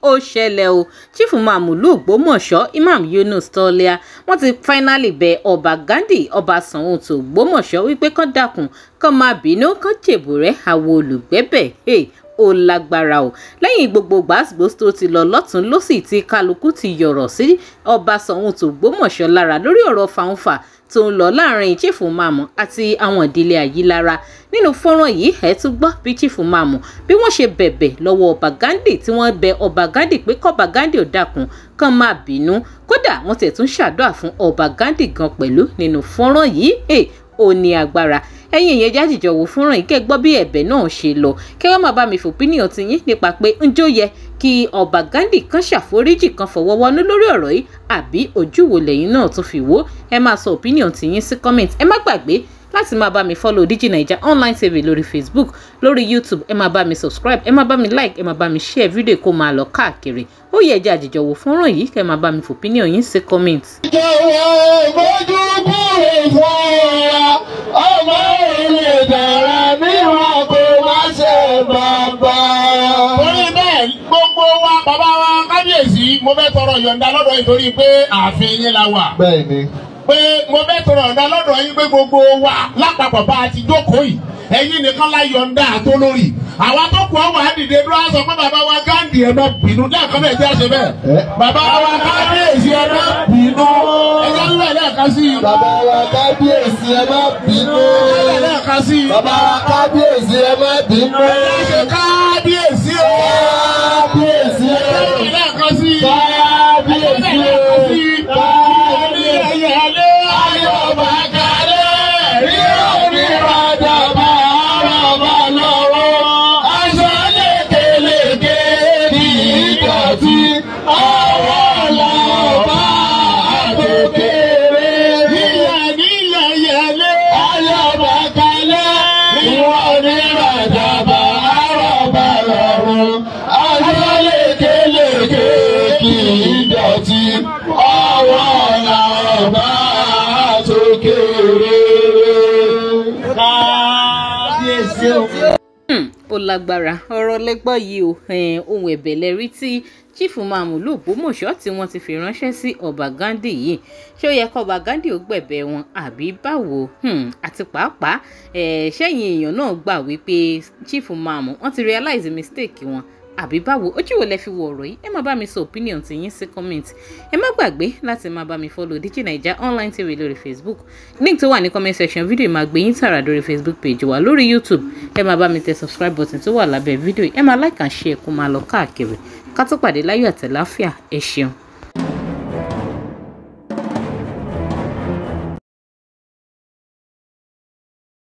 ó ṣẹlẹ̀ o Chief Imam ìlú Ògbómọ̀ṣọ́ Imam Yunus Tọ́lẹ́à wọ́n ti finally bẹ ọba Ghandi ọba Ṣàngó tó Ògbómọ̀ṣọ́ wípé kán dákun kán má bínú kán jèbùrẹ́ àwọn olùgbẹ́bẹ̀ ó lágbára o lẹ́yìn gbogbo gbàsgbòs tó ti lọ lọ́tún lọ́sì tí kálukú ti yọ̀rọ̀ sí ọba Ṣàngó tó Ògbómọ̀ṣọ́ lára lórí ọ̀rọ̀ fàǹfà tó ń lọ láàrin Chief Imam àti àwọn ìdílé Àyílára nínú fọ́nrán yìí ẹ tún gbọ́ bí Chief Imam bí wọ́n ṣe bẹ̀bẹ̀ lọ́wọ́ ọba Ghandi tí wọ́n bẹ ọba Ghandi pé kọ́ba Ghandi ò dákun kán má bínú kódà wọ́n tẹ̀ tún ṣàdúrà fún ọba Ghandi gan pẹ̀lú nínú fọ́nrán yìí ó ní agbára ẹ̀yin èèyàn jájìjọ wò fúnrán yìí kẹ́ gbọ́ bí ẹ̀bẹ̀ náà ṣe lọ kẹ́ wá máa bá mi fòpínìyàn ti yín nípa pé ǹjọ́ yẹ kí ọba Ghandi kan ṣàforíjì kan fọwọ́ wọnú lórí ọ̀rọ̀ yìí àbí ojú wo lẹ́yìn náà tún fi wò ẹ máa sọ opinion ti yín sí comment ẹ má gbàgbé láti máa bá mi follow DigiNaija online TV lórí Facebook lórí YouTube ẹ máa bá mi subscribe ẹ máa bá mi like ẹ máa bá mi share video kó máa lọ káàkiri ó yẹ ẹjẹ àjèjọ wò fọ́nrán yìí kẹ́ máa bá mi fòpinion yín sí comment. Jọ̀wọ́ mójú kúrò fún ọmọ ilé dára níwọ̀n kó má ṣe bàbá. Torí bẹ́ẹ̀ gbogbo wa bàbá wa kábíyèsí mo fẹ́ tọrọ yọ̀ǹda lọ́dọ̀ yìí torí pé ààfin yín la wà. Bẹ́ẹ̀ni. Pé mo fẹ́ tọrọ yọ̀ǹda lọ́dọ̀ yín pé gbogbo wa lápapọ̀ bá a ti jókòó yìí ẹ̀yin nìkan la yọ̀ǹda àtó lórí. Àwa tó kù ọwọ́ àdìdè dúró sọ pé bàbá wa Ghandi ẹ má bínú lẹ́ẹ̀kan náà ẹ̀jẹ̀ àṣẹ bẹ́ẹ̀. Bàbá wa kábíyèsí ẹ má bínú. Ẹ̀jẹ̀ ń lẹ̀ lẹ́ẹ̀kan sí i. Bàbá wa kábíyèsí ẹ má bínú. Ẹ̀jẹ̀ lẹ́ẹ̀kan sí i. Bàbá wa kábíyèsí ẹ má bínú. Ẹ̀jẹ̀ kábíyèsí o. Kábíyèsí o. Ẹ̀jẹ̀ lẹ́ẹ̀kan sí i. Kábíyèsí o. Kábíyèsí o. Ayọ̀ ọba kálẹ̀ rí omi rajà bá ọba lọ́wọ́. Aṣọ lékeleke ní ìdọ̀tí. Ọwọ́ lọ́ba àtòkèrè. Ilẹ̀ nílẹ̀ yẹlé. Ayọ̀ ọba kálẹ̀ rí omi rajà bá ọba lọ́wọ́. Aṣọ lékeleke ní ìdọ̀tí. Ọwọ́ lọ́ba àtòkèrè. Kábíyèsí o. Ó lágbára ọ̀rọ̀ lẹ́gbọ́ yìí o ohun ẹ̀bẹ̀ lẹ́rí tí Chief Imam ìlú Ògbómọ̀ṣọ́ tí wọ́n ti fi ránṣẹ́ sí ọba Ghandi yìí ṣé ó yẹ kó ọba Ghandi ó gbẹ̀bẹ̀ wọn àbí báwo àti pàápàá ṣẹ́yìn èèyàn náà gbà wípé Chief Imam wọ́n ti realize mistake wọn àbí báwo ojú wo lẹ fi wo ọ̀rọ̀ yìí ẹ máa bá mi sọ opinion ti yín sí comment ẹ má gbàgbé láti máa bá mi follow DigiNaija online TV lórí Facebook link tó wà ní comment section fídíò máa gbé yín tààrà lórí Facebook page wa lórí YouTube ẹ máa bá mi tẹ subscribe button tó wà lábẹ́ fídíò ẹ máa like and share kó máa lọ káàkiri ká tó pàdé láyọ̀ àtẹ̀láfíà ẹ ṣeun.